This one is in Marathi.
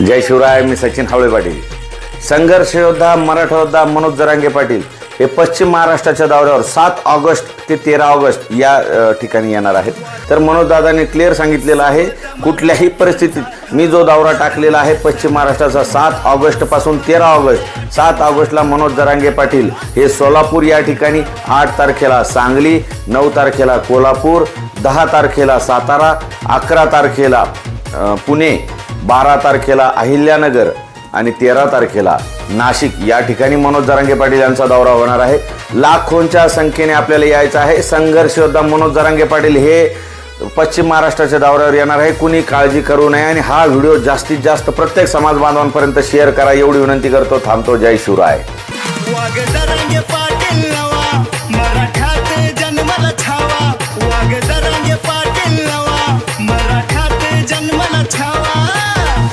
जय शिवराय. मी सचिन हावळे पाटील. संघर्ष योद्धा मराठा योद्धा मनोज जरांगे पाटील हे पश्चिम महाराष्ट्राच्या दौऱ्यावर 7 ऑगस्ट ते 13 ऑगस्ट या ठिकाणी येणार आहेत. तर मनोज दादांनी क्लिअर सांगितलेलं आहे, कुठल्याही परिस्थितीत मी जो दौरा टाकलेला आहे पश्चिम महाराष्ट्राचा 7 ऑगस्ट पासून 13 ऑगस्ट, 7 ऑगस्टला मनोज जरांगे पाटील हे सोलापूर या ठिकाणी, 8 तारखेला सांगली, 9 तारखेला कोल्हापूर, 10 तारखेला सातारा, 11 तारखेला पुणे, 12 तारखेला अहिल्यानगर आणि 13 तारखेला नाशिक या ठिकाणी मनोज जरांगे पाटील यांचा दौरा होणार आहे. लाखोंच्या संख्येने आपल्याला यायचं आहे. संघर्ष योद्धा मनोज जरांगे पाटील हे पश्चिम महाराष्ट्राच्या दौऱ्यावर येणार आहे. कुणी काळजी करू नये आणि हा व्हिडिओ जास्तीत जास्त प्रत्येक समाज बांधवांपर्यंत शेअर करा एवढी विनंती करतो. थांबतो. जय शिवराय.